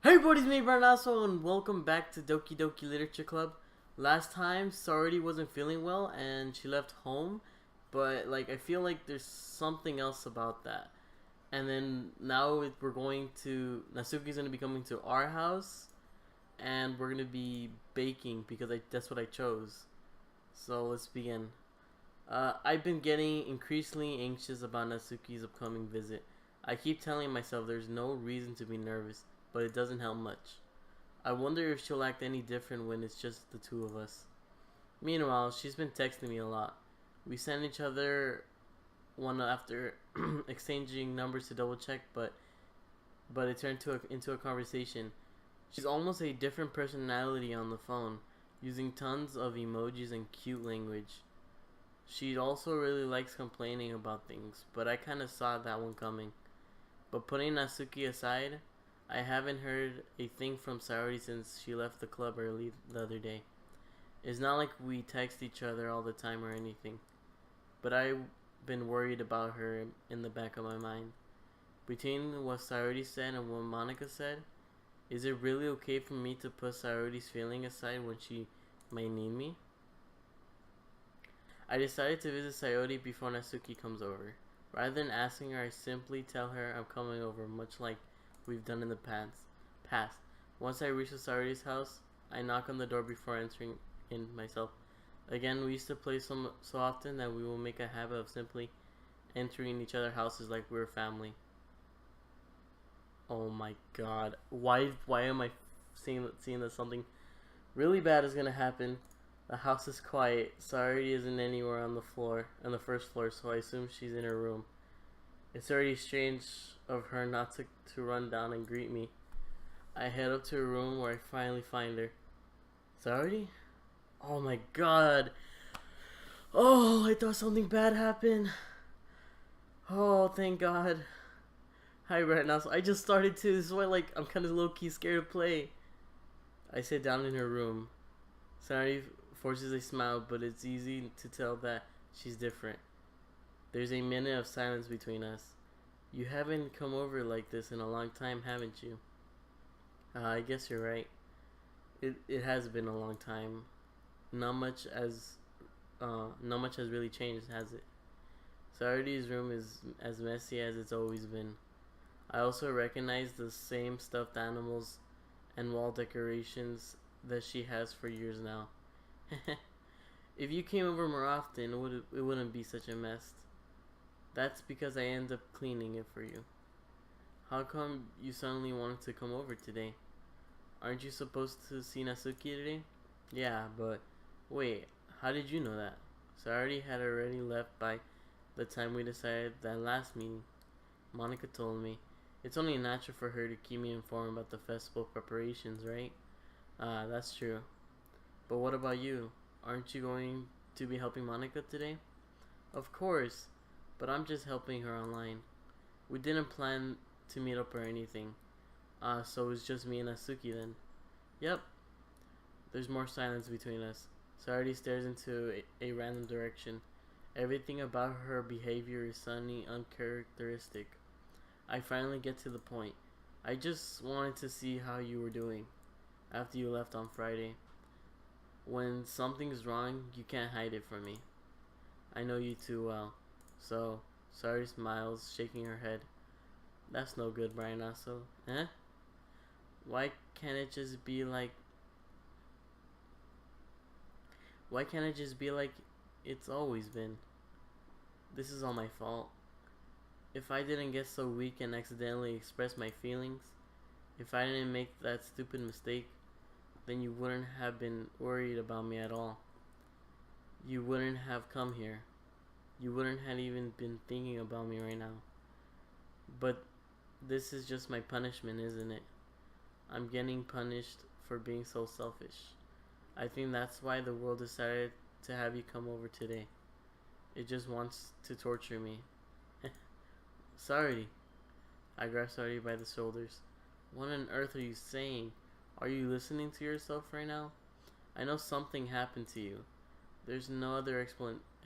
Hey everybody, it's me Bryanaso and welcome back to Doki Doki Literature Club. Last time, Sardi wasn't feeling well and she left home, but I feel like there's something else about that. And then now we're going to Natsuki's gonna be coming to our house, and we're gonna be baking because that's what I chose. So let's begin. I've been getting increasingly anxious about Natsuki's upcoming visit. I keep telling myself there's no reason to be nervous, but it doesn't help much. I wonder if she'll act any different when it's just the two of us. Meanwhile, she's been texting me a lot. We send each other one after exchanging numbers to double check, but it turned into a conversation. She's almost a different personality on the phone, using tons of emojis and cute language. She also really likes complaining about things, but I kinda saw that one coming. But putting Natsuki aside, I haven't heard a thing from Sayori since she left the club early the other day. It's not like we text each other all the time or anything, but I've been worried about her in the back of my mind. Between what Sayori said and what Monica said, is it really okay for me to put Sayori's feeling aside when she might need me? I decided to visit Sayori before Natsuki comes over. Rather than asking her, I simply tell her I'm coming over, much like we've done in the past. Once I reach Sayori's house, I knock on the door before entering in myself. Again, we used to play so often that we will make a habit of simply entering each other's houses like we're family. Oh my god. Why am I seeing that something really bad is gonna happen? The house is quiet. Sayori isn't anywhere on the first floor, so I assume she's in her room. It's already strange of her not to run down and greet me. I head up to her room where I finally find her. Sayori? Oh my god. Oh, I thought something bad happened. Oh, thank god. Hi, Bryanaso. I just started to. This is why, I'm kind of low key scared to play. I sit down in her room. Sayori forces a smile, but it's easy to tell that she's different. There's a minute of silence between us. You haven't come over like this in a long time, haven't you? I guess you're right. It has been a long time. Not much as not much has really changed, has it? Sayori's room is as messy as it's always been. I also recognize the same stuffed animals and wall decorations that she has for years now. If you came over more often, it wouldn't be such a mess. That's because I end up cleaning it for you. How come you suddenly wanted to come over today? Aren't you supposed to see Natsuki today? Yeah, but wait, how did you know that? So I had already left by the time we decided that last meeting. Monica told me. It's only natural for her to keep me informed about the festival preparations, right? That's true. But what about you? Aren't you going to be helping Monica today? Of course, but I'm just helping her online. We didn't plan to meet up or anything. So it's just me and Natsuki then. Yep. There's more silence between us. Sardi stares into a random direction. Everything about her behavior is suddenly uncharacteristic. I finally get to the point. I just wanted to see how you were doing after you left on Friday. When something's wrong, you can't hide it from me. I know you too well. So, Sari smiles, shaking her head. That's no good, Bryanaso. Eh? Why can't it just be like... Why can't it just be like it's always been? This is all my fault. If I didn't get so weak and accidentally express my feelings, if I didn't make that stupid mistake, then you wouldn't have been worried about me at all. You wouldn't have come here. You wouldn't have even been thinking about me right now. But this is just my punishment, isn't it? I'm getting punished for being so selfish. I think that's why the world decided to have you come over today. It just wants to torture me. Sorry. I grab Sorry by the shoulders. What on earth are you saying? Are you listening to yourself right now? I know something happened to you. There's no other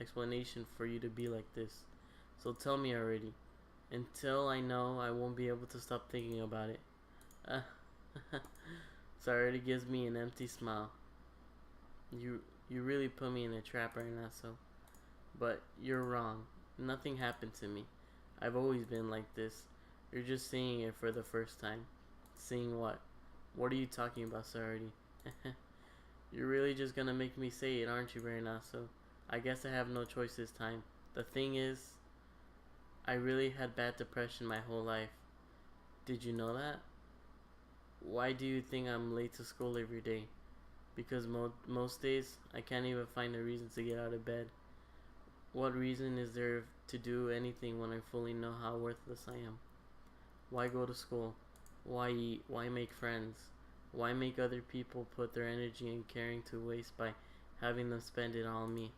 explanation for you to be like this. So tell me already. Until I know, I won't be able to stop thinking about it. Saradi gives me an empty smile. You you really put me in a trap right now, so. But you're wrong. Nothing happened to me. I've always been like this. You're just seeing it for the first time. Seeing what? What are you talking about, Saradi? You're really just gonna make me say it, aren't you, Bryanaso? I guess I have no choice this time. The thing is, I really had bad depression my whole life. Did you know that? Why do you think I'm late to school every day? Because most days, I can't even find a reason to get out of bed. What reason is there to do anything when I fully know how worthless I am? Why go to school? Why eat? Why make friends? Why make other people put their energy and caring to waste by having them spend it on me?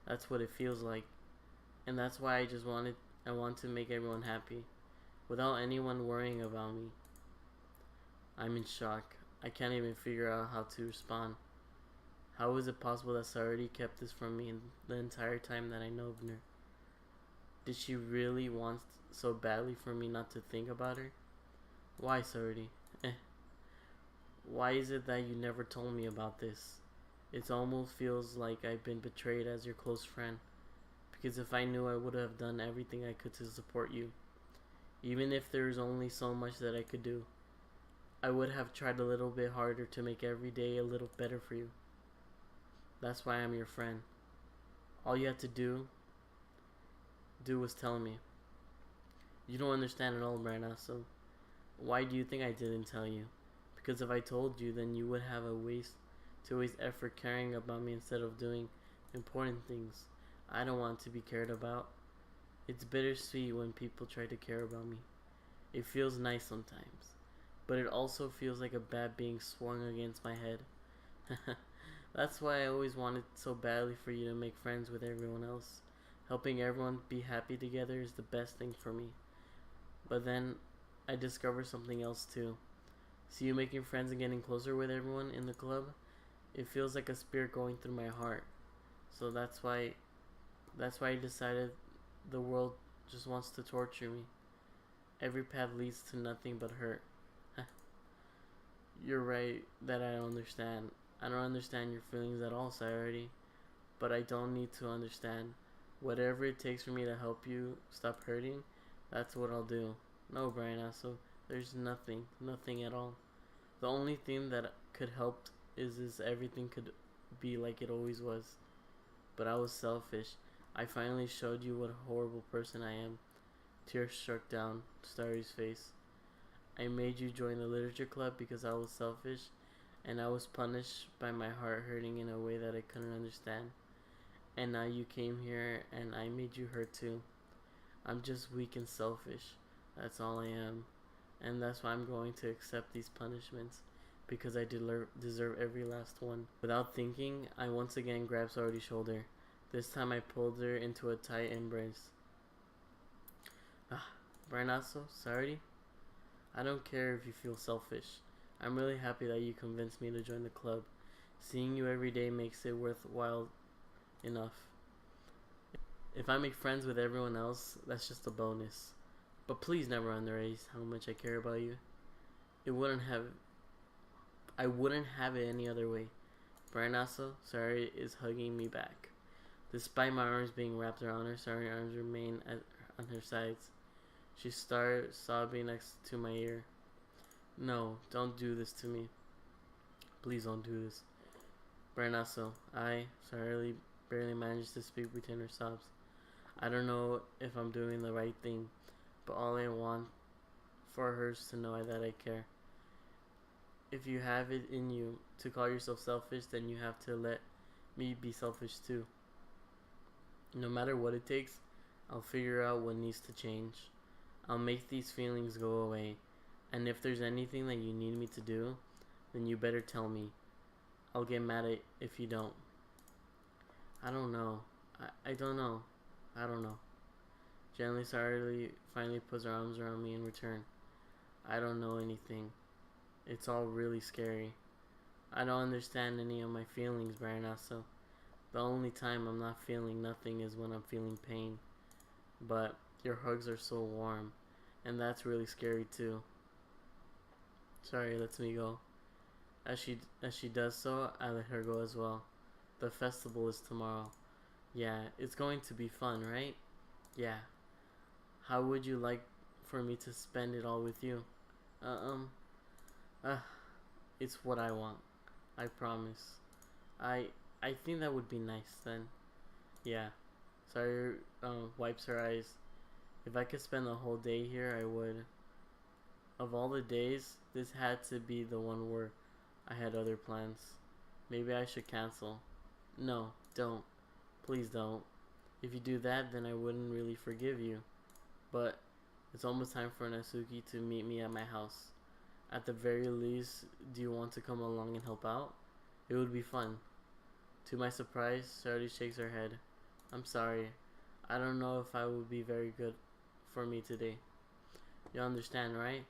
That's what it feels like. And that's why I want to make everyone happy, without anyone worrying about me. I'm in shock. I can't even figure out how to respond. How is it possible that Saradi kept this from me the entire time that I know of her? Did she really want so badly for me not to think about her? Why, Saradi? Why is it that you never told me about this? It almost feels like I've been betrayed as your close friend. Because if I knew, I would have done everything I could to support you. Even if there's only so much that I could do. I would have tried a little bit harder to make every day a little better for you. That's why I'm your friend. All you had to do was tell me. You don't understand at all, Bryanaso. Why do you think I didn't tell you? Because if I told you, then you would have to waste effort caring about me instead of doing important things. I don't want to be cared about. It's bittersweet when people try to care about me. It feels nice sometimes, but it also feels like a bat being swung against my head. That's why I always wanted so badly for you to make friends with everyone else. Helping everyone be happy together is the best thing for me. But then I discovered something else too. See you making friends and getting closer with everyone in the club, it feels like a spear going through my heart. So that's why I decided the world just wants to torture me. Every path leads to nothing but hurt. You're right that I don't understand. I don't understand your feelings at all, Sayori. But I don't need to understand. Whatever it takes for me to help you stop hurting, that's what I'll do. No, Bryanaso, there's nothing at all. The only thing that could help is everything could be like it always was. But I was selfish. I finally showed you what a horrible person I am. Tears struck down Starry's face. I made you join the literature club because I was selfish, and I was punished by my heart hurting in a way that I couldn't understand. And now you came here and I made you hurt too. I'm just weak and selfish. That's all I am. And that's why I'm going to accept these punishments, because I deserve every last one. Without thinking, I once again grabbed Saradi's shoulder. This time I pulled her into a tight embrace. Bryanaso, Saradi? I don't care if you feel selfish. I'm really happy that you convinced me to join the club. Seeing you every day makes it worthwhile enough. If I make friends with everyone else, that's just a bonus. But please never underrate how much I care about you. I wouldn't have it any other way. Bryanaso, Saradi is hugging me back. Despite my arms being wrapped around her, Saradi's arms remain on her sides. She started sobbing next to my ear. No, don't do this to me. Please don't do this. Bryanaso, Saradi barely managed to speak between her sobs. I don't know if I'm doing the right thing, but all I want for her is to know that I care. If you have it in you to call yourself selfish, then you have to let me be selfish too. No matter what it takes, I'll figure out what needs to change. I'll make these feelings go away. And if there's anything that you need me to do, then you better tell me. I'll get mad at if you don't. I don't know. I don't know. I don't know. Gently, Saradi finally puts her arms around me in return. I don't know anything. It's all really scary. I don't understand any of my feelings, Bryanaso. The only time I'm not feeling nothing is when I'm feeling pain. But your hugs are so warm, and that's really scary too. Sorry, lets me go. As she does so, I let her go as well. The festival is tomorrow. Yeah, it's going to be fun, right? Yeah. How would you like for me to spend it all with you? Uh, um, uh, it's what I want. I promise. I I think that would be nice then. Yeah. Sorry, wipes her eyes. If I could spend the whole day here, I would. Of all the days, this had to be the one where I had other plans. Maybe I should cancel. No, don't. Please don't. If you do that, then I wouldn't really forgive you. But it's almost time for Natsuki to meet me at my house. At the very least, do you want to come along and help out? It would be fun. To my surprise, Sardi shakes her head. I'm sorry. I don't know if I would be very good for me today. You understand, right?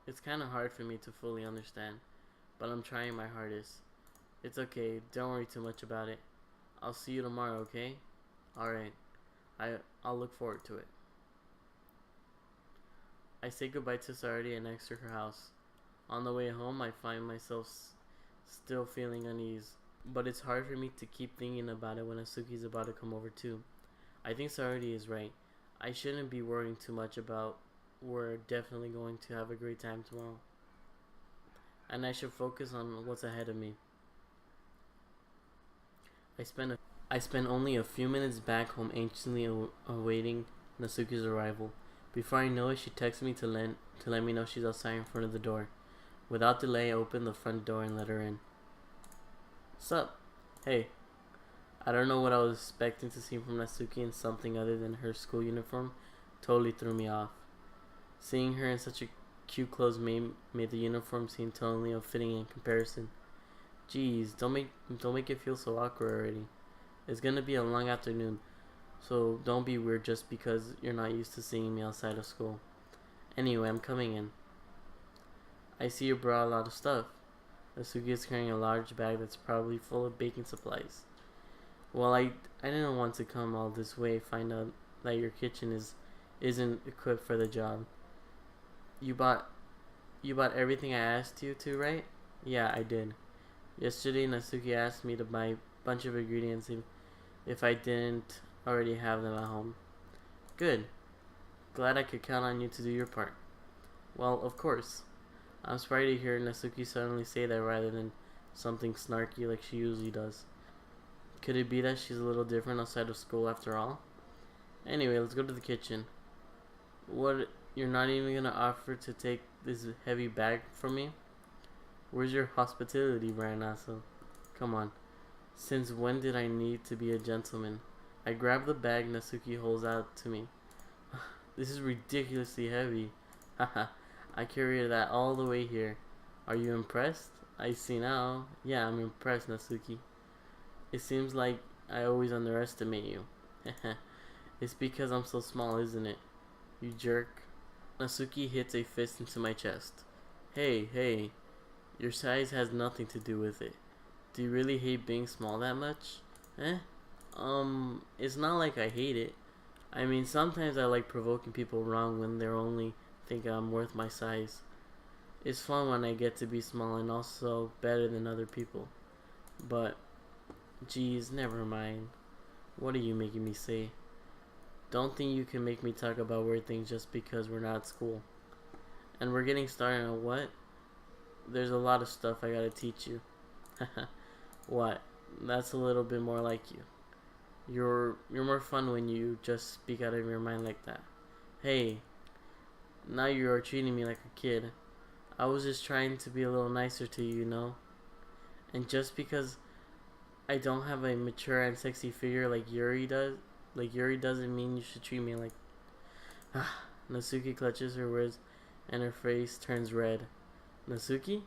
It's kind of hard for me to fully understand, but I'm trying my hardest. It's okay. Don't worry too much about it. I'll see you tomorrow, okay? Alright. I'll look forward to it. I say goodbye to Sardi and exit her house. On the way home, I find myself still feeling unease, but it's hard for me to keep thinking about it when Asuki's about to come over too. I think Sardi is right. I shouldn't be worrying too much about we're definitely going to have a great time tomorrow. And I should focus on what's ahead of me. I spent only a few minutes back home anxiously awaiting Natsuki's arrival. Before I know it, she texts me to let me know she's outside in front of the door. Without delay, I opened the front door and let her in. Sup? Hey. I don't know what I was expecting to see from Natsuki in something other than her school uniform totally threw me off. Seeing her in such a cute clothes made the uniform seem totally unfitting in comparison. Jeez, don't make it feel so awkward already. It's gonna be a long afternoon, so don't be weird just because you're not used to seeing me outside of school. Anyway, I'm coming in. I see you brought a lot of stuff. Natsuki is carrying a large bag that's probably full of baking supplies. Well, I didn't want to come all this way, find out that your kitchen isn't equipped for the job. You bought everything I asked you to, right? Yeah, I did. Yesterday, Natsuki asked me to buy a bunch of ingredients if I didn't already have them at home. Good. Glad I could count on you to do your part. Well, of course. I'm sorry to hear Natsuki suddenly say that rather than something snarky like she usually does. Could it be that she's a little different outside of school after all? Anyway, let's go to the kitchen. What, you're not even gonna offer to take this heavy bag from me? Where's your hospitality, Bryanaso? Come on. Since when did I need to be a gentleman? I grab the bag Natsuki holds out to me. This is ridiculously heavy. Haha, I carried that all the way here. Are you impressed? I see now. Yeah, I'm impressed, Natsuki. It seems like I always underestimate you. It's because I'm so small, isn't it? You jerk. Natsuki hits a fist into my chest. Hey, your size has nothing to do with it. Do you really hate being small that much? It's not like I hate it. I mean, sometimes I like provoking people wrong when they're only thinking I'm worth my size. It's fun when I get to be small and also better than other people. But, geez, never mind. What are you making me say? Don't think you can make me talk about weird things just because we're not at school. And we're getting started on what? There's a lot of stuff I gotta teach you. What? That's a little bit more like you. You're more fun when you just speak out of your mind like that. Hey, now you are treating me like a kid. I was just trying to be a little nicer to you, you know? And just because I don't have a mature and sexy figure like Yuri doesn't mean you should treat me like... Natsuki clutches her words and her face turns red. Natsuki?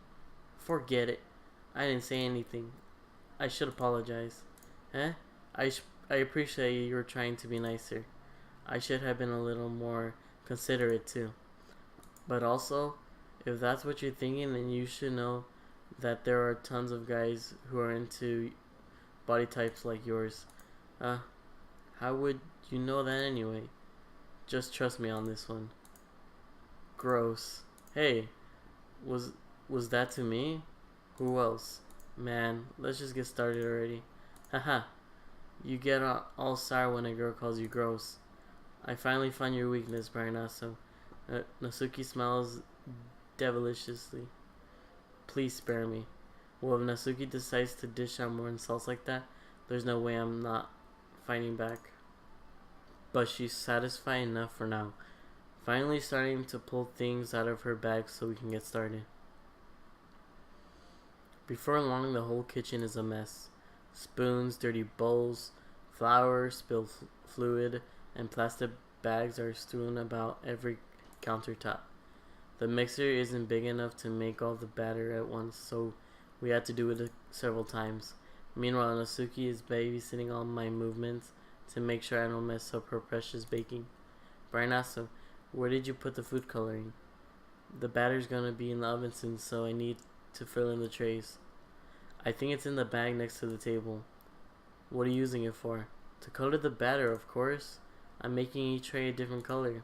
Forget it. I didn't say anything. I should apologize. I appreciate you were trying to be nicer. I should have been a little more considerate too. But also, if that's what you're thinking, then you should know that there are tons of guys who are into body types like yours. How would you know that anyway? Just trust me on this one. Gross. Hey, Was was that to me? Who else? Man, let's just get started already. Haha, you get all sour when a girl calls you gross. I finally found your weakness, Bryanaso. Natsuki smiles devilishly. Please spare me. Well, if Natsuki decides to dish out more insults like that, there's no way I'm not fighting back. But she's satisfied enough for now. Finally starting to pull things out of her bag so we can get started. Before long, the whole kitchen is a mess. Spoons, dirty bowls, flour, spilled fluid, and plastic bags are strewn about every countertop. The mixer isn't big enough to make all the batter at once, so we had to do it several times. Meanwhile, Natsuki is babysitting all my movements to make sure I don't mess up her precious baking. Bryanaso, where did you put the food coloring? The batter's gonna be in the oven soon, so I need to fill in the trays. I think it's in the bag next to the table. What are you using it for? To color the batter, of course. I'm making each tray a different color.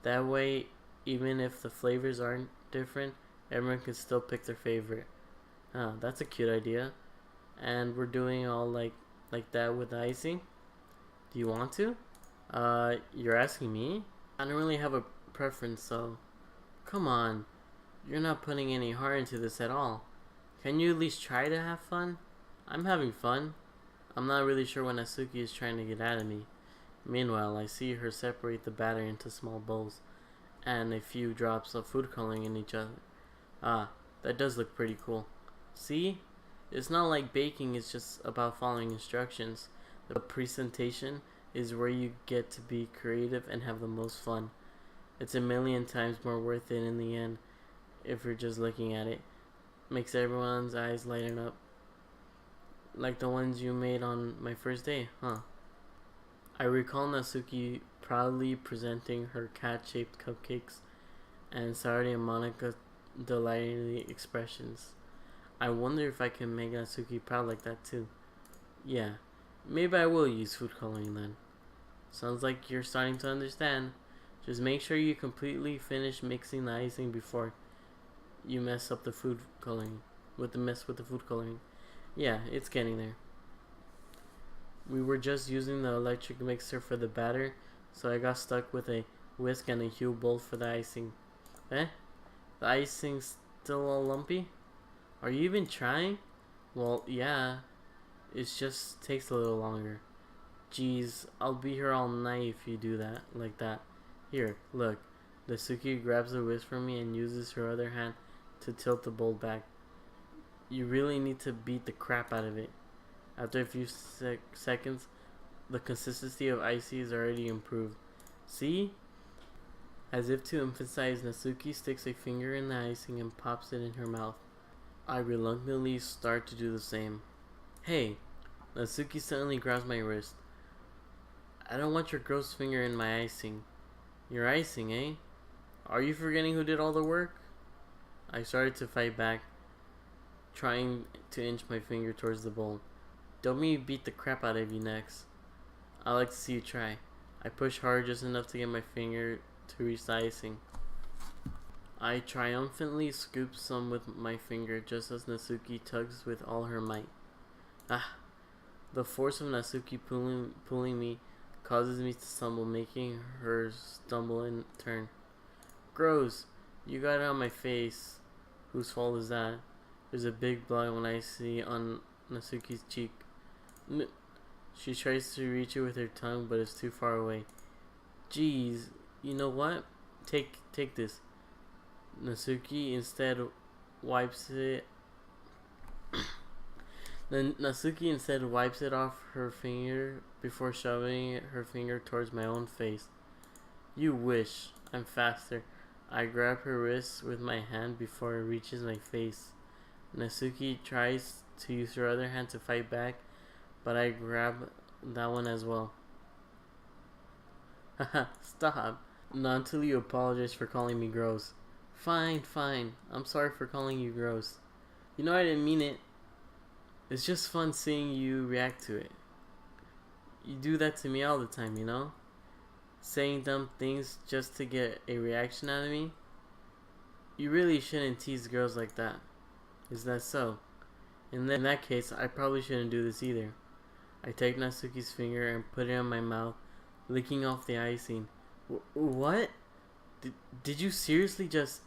That way, even if the flavors aren't different, everyone can still pick their favorite. Oh, that's a cute idea. And we're doing all like that with the icing? Do you want to? You're asking me? I don't really have a preference, so... Come on. You're not putting any heart into this at all. Can you at least try to have fun? I'm having fun. I'm not really sure what Natsuki is trying to get out of me. Meanwhile, I see her separate the batter into small bowls and a few drops of food coloring in each other. Ah, that does look pretty cool. See? It's not like baking is just about following instructions. The presentation is where you get to be creative and have the most fun. It's a million times more worth it in the end if you're just looking at it. Makes everyone's eyes lighten up. Like the ones you made on my first day, huh? I recall Natsuki proudly presenting her cat-shaped cupcakes and Saturday and Monica delighted expressions. I wonder if I can make Natsuki proud like that too. Yeah, maybe I will use food coloring then. Sounds like you're starting to understand. Just make sure you completely finish mixing the icing before you mess up the food coloring. With the food coloring. Yeah, it's getting there. We were just using the electric mixer for the batter, so I got stuck with a whisk and a huge bowl for the icing. Eh? The icing's still all lumpy? Are you even trying? Well, yeah. It just takes a little longer. Jeez, I'll be here all night if you do that, like that. Here, look. Natsuki grabs the whisk from me and uses her other hand to tilt the bowl back. You really need to beat the crap out of it. After a few seconds, the consistency of icy is already improved. See? As if to emphasize, Natsuki sticks a finger in the icing and pops it in her mouth. I reluctantly start to do the same. Hey! Natsuki suddenly grabs my wrist. I don't want your gross finger in my icing. Your icing, eh? Are you forgetting who did all the work? I started to fight back, trying to inch my finger towards the bowl. Don't make me beat the crap out of you next. I'd like to see you try. I push hard just enough to get my finger to reach the icing. I triumphantly scoop some with my finger just as Natsuki tugs with all her might. Ah! The force of Natsuki pulling me causes me to stumble, making her stumble in turn. Gross! You got it on my face. Whose fault is that? There's a big blood when I see on Natsuki's cheek. She tries to reach it with her tongue, but it's too far away. Jeez, you know what? Take this. Natsuki instead wipes it. Natsuki instead wipes it off her finger before shoving her finger towards my own face. You wish. I'm faster. I grab her wrist with my hand before it reaches my face. Natsuki tries to use her other hand to fight back, but I grab that one as well. Haha, stop. Not until you apologize for calling me gross. Fine. I'm sorry for calling you gross. You know I didn't mean it. It's just fun seeing you react to it. You do that to me all the time, you know? Saying dumb things just to get a reaction out of me. You really shouldn't tease girls like that. Is that so? In that case, I probably shouldn't do this either. I take Natsuki's finger and put it in my mouth, licking off the icing. What? Did you seriously just...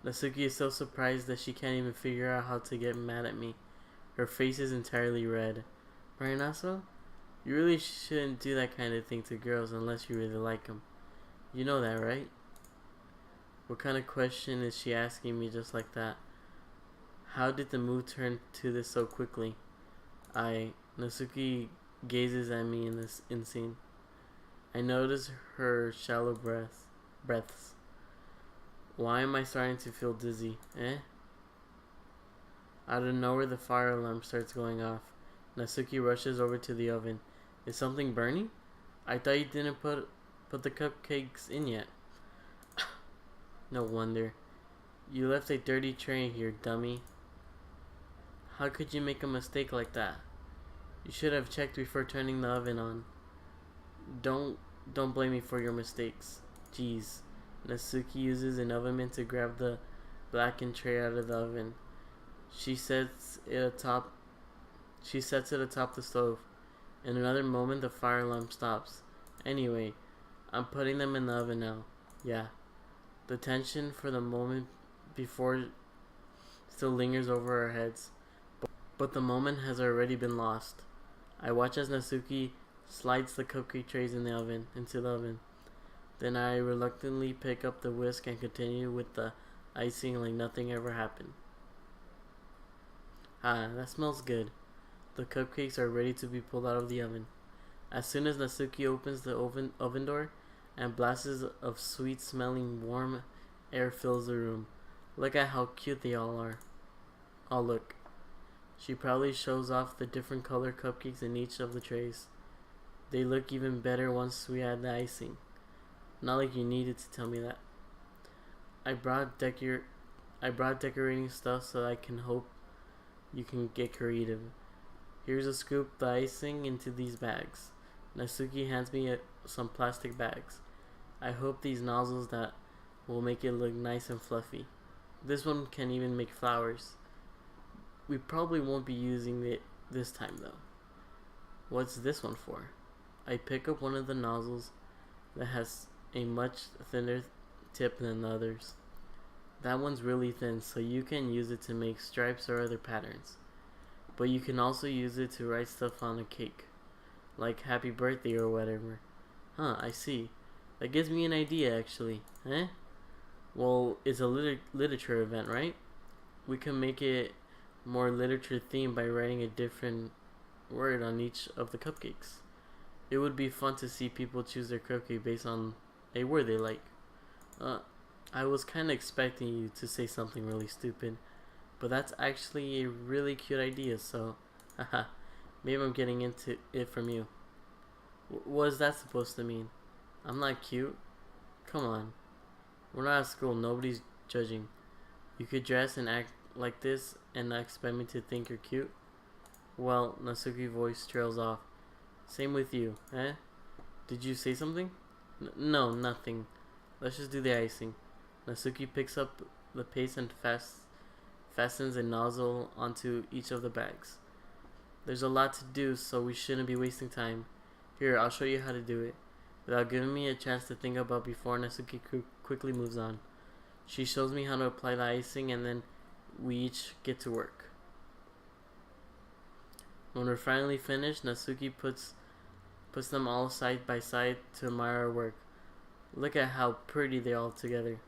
Natsuki is so surprised that she can't even figure out how to get mad at me. Her face is entirely red. Bryanaso? You really shouldn't do that kind of thing to girls unless you really like them. You know that, right? What kind of question is she asking me just like that? How did the mood turn to this so quickly? Natsuki gazes at me in this scene. I notice her shallow breaths. Why am I starting to feel dizzy? Out of nowhere, the fire alarm starts going off. Natsuki rushes over to the oven. Is something burning? I thought you didn't put the cupcakes in yet. No wonder. You left a dirty tray here, dummy. How could you make a mistake like that? You should have checked before turning the oven on. Don't blame me for your mistakes. Jeez. Natsuki uses an oven mitt to grab the blackened tray out of the oven. She sets it atop the stove. In another moment, the fire alarm stops. Anyway, I'm putting them in the oven now. Yeah. The tension for the moment before still lingers over our heads. But the moment has already been lost. I watch as Natsuki slides the cupcake trays into the oven. Then I reluctantly pick up the whisk and continue with the icing like nothing ever happened. That smells good. The cupcakes are ready to be pulled out of the oven. As soon as Natsuki opens the oven door, and blasts of sweet-smelling warm air fills the room. Look at how cute they all are. Oh, look. She proudly shows off the different color cupcakes in each of the trays. They look even better once we add the icing. Not like you needed to tell me that. I brought decorating stuff so I can hope you can get creative. Here's a scoop the icing into these bags. Natsuki hands me some plastic bags. I hope these nozzles that will make it look nice and fluffy. This one can even make flowers. We probably won't be using it this time though. What's this one for? I pick up one of the nozzles that has a much thinner tip than the others. That one's really thin, so you can use it to make stripes or other patterns. But you can also use it to write stuff on a cake, like happy birthday or whatever. I see. That gives me an idea actually. Well, it's a literature event, right? We can make it more literature themed by writing a different word on each of the cupcakes. It would be fun to see people choose their cupcake based on a word they like. I was kind of expecting you to say something really stupid, but that's actually a really cute idea, so haha, maybe I'm getting into it from you. What is that supposed to mean? I'm not cute? Come on. We're not at school, nobody's judging. You could dress and act like this and not expect me to think you're cute? Well, Natsuki's voice trails off. Same with you, Did you say something? No, nothing. Let's just do the icing. Natsuki picks up the paste and fastens a nozzle onto each of the bags. There's a lot to do, so we shouldn't be wasting time. Here, I'll show you how to do it. Without giving me a chance to think about before, Natsuki quickly moves on. She shows me how to apply the icing, and then we each get to work. When we're finally finished, Natsuki puts them all side by side to admire our work. Look at how pretty they all together.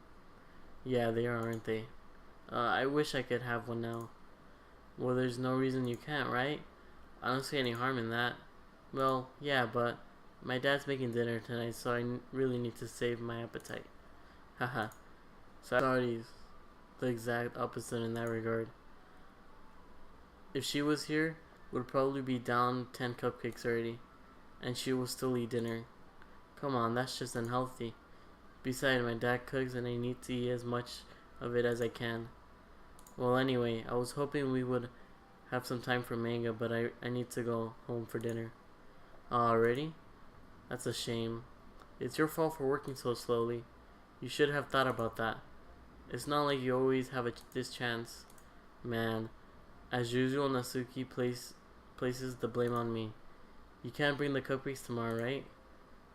Yeah, they are, aren't they? I wish I could have one now. Well, there's no reason you can't, right? I don't see any harm in that. Well, yeah, but my dad's making dinner tonight, so I really need to save my appetite. Haha. Sorry, the exact opposite in that regard. If she was here, we'd probably be down 10 cupcakes already, and she will still eat dinner. Come on, that's just unhealthy. Besides, my dad cooks and I need to eat as much of it as I can. Well, anyway, I was hoping we would have some time for manga, but I need to go home for dinner. Already? That's a shame. It's your fault for working so slowly. You should have thought about that. It's not like you always have this chance. Man, as usual, Natsuki places the blame on me. You can't bring the cupcakes tomorrow, right?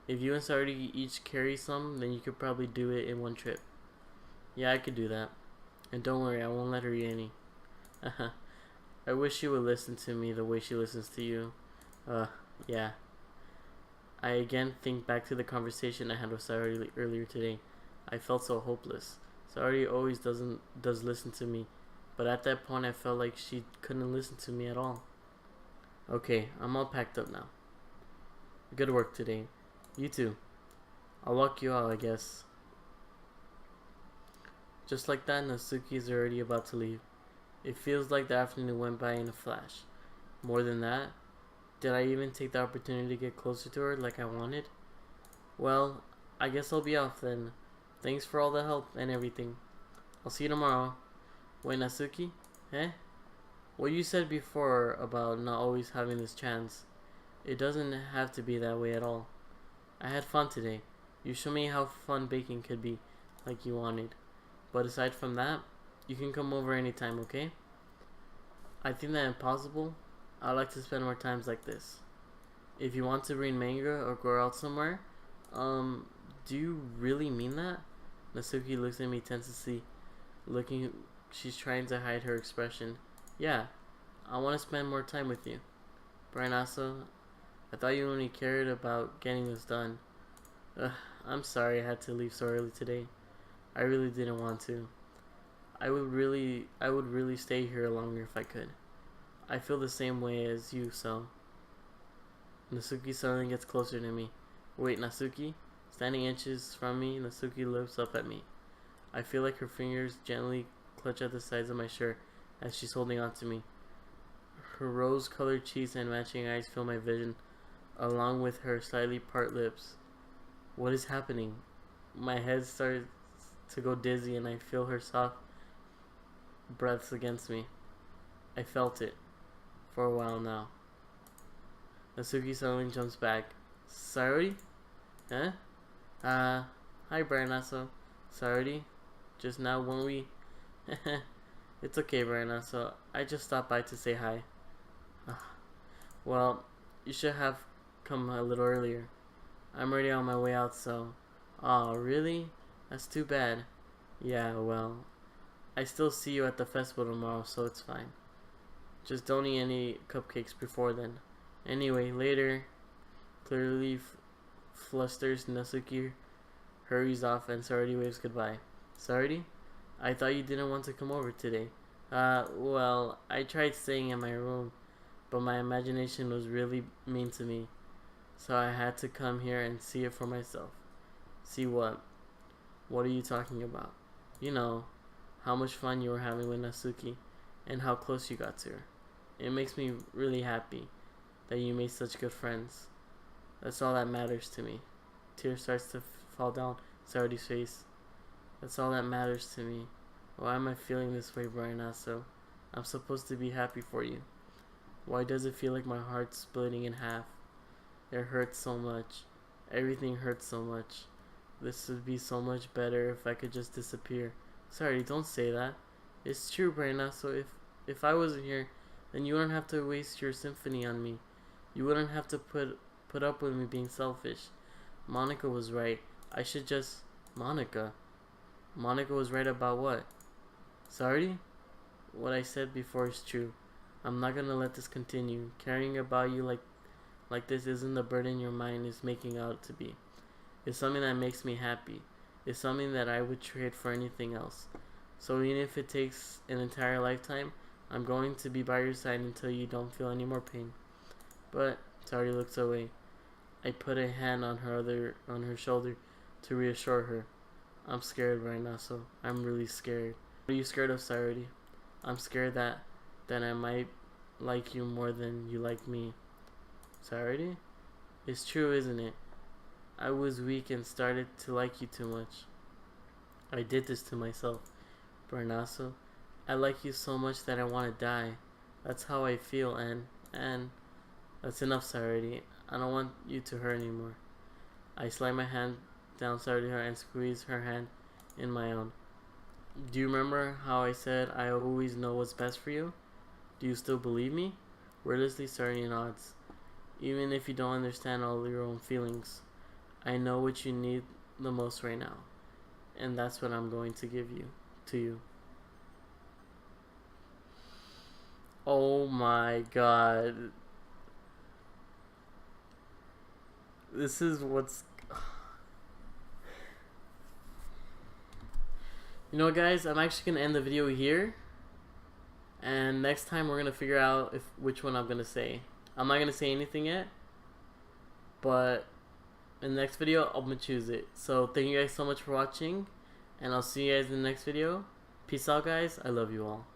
If you and Sardi each carry some, then you could probably do it in one trip. Yeah, I could do that. And don't worry, I won't let her eat any. I wish she would listen to me the way she listens to you. Yeah. I again think back to the conversation I had with Sardi earlier today. I felt so hopeless. Sardi always does listen to me, but at that point I felt like she couldn't listen to me at all. Okay, I'm all packed up now. Good work today. You too. I'll lock you out, I guess. Just like that, Natsuki is already about to leave. It feels like the afternoon went by in a flash. More than that, did I even take the opportunity to get closer to her like I wanted? Well, I guess I'll be off then. Thanks for all the help and everything. I'll see you tomorrow. Wait, Natsuki? Eh? What you said before about not always having this chance, it doesn't have to be that way at all. I had fun today. You showed me how fun baking could be, like you wanted. But aside from that, you can come over anytime, okay? I think that impossible. I'd like to spend more times like this. If you want to bring manga or go out somewhere, do you really mean that? Natsuki looks at me tensely, she's trying to hide her expression. Yeah, I want to spend more time with you. Bryanaso, I thought you only cared about getting this done. I'm sorry I had to leave so early today. I really didn't want to. I would really stay here longer if I could. I feel the same way as you, so. Natsuki suddenly gets closer to me. Wait, Natsuki? Standing inches from me, Natsuki looks up at me. I feel like her fingers gently clutch at the sides of my shirt as she's holding on to me. Her rose-colored cheeks and matching eyes fill my vision, along with her slightly part lips. What is happening? My head starts to go dizzy and I feel her soft breaths against me. I felt it for a while now. Natsuki suddenly jumps back. Sayori? Huh? Hi Bryanaso. Sayori? Just now weren't we? It's okay, Bryanaso. I just stopped by to say hi. Well, you should have come a little earlier. I'm already on my way out, so. Aw, really? That's too bad. Yeah, well, I still see you at the festival tomorrow, so it's fine. Just don't eat any cupcakes before then. Anyway, later. Clearly flusters, Natsuki hurries off and Sardi waves goodbye. Sardi? I thought you didn't want to come over today. Well, I tried staying in my room, but my imagination was really mean to me. So I had to come here and see it for myself. See what? What are you talking about? You know, how much fun you were having with Natsuki and how close you got to her. It makes me really happy that you made such good friends. That's all that matters to me. Tear starts to fall down Sardi's face. That's all that matters to me. Why am I feeling this way, Bryanaso? I'm supposed to be happy for you. Why does it feel like my heart's splitting in half? It hurts so much. Everything hurts so much. This would be so much better if I could just disappear. Sorry, don't say that. It's true, Bryanaso. If I wasn't here, then you wouldn't have to waste your symphony on me. You wouldn't have to put up with me being selfish. Monica was right. I should just... Monica was right about what? Sorry? What I said before is true. I'm not gonna let this continue. Caring about you like this isn't the burden your mind is making out to be. It's something that makes me happy. It's something that I would trade for anything else. So even if it takes an entire lifetime, I'm going to be by your side until you don't feel any more pain. But Tari looks away. I put a hand on her shoulder to reassure her. I'm scared right now, so I'm really scared. What are you scared of, Sayori? I'm scared that I might like you more than you like me. Sayori? It's true, isn't it? I was weak and started to like you too much. I did this to myself. Bryanaso, I like you so much that I want to die. That's how I feel, and that's enough, Sayori. I don't want you to hurt anymore. I slide my hand down Sayori's hair and squeeze her hand in my own. Do you remember how I said I always know what's best for you? Do you still believe me? Wordlessly starting in odds. Even if you don't understand all your own feelings, I know what you need the most right now. And that's what I'm going to give you to you. Oh my god. This is what's... You know what, guys? I'm actually going to end the video here. And next time we're going to figure out which one I'm going to say. I'm not going to say anything yet. But in the next video, I'm going to choose it. So thank you guys so much for watching. And I'll see you guys in the next video. Peace out, guys. I love you all.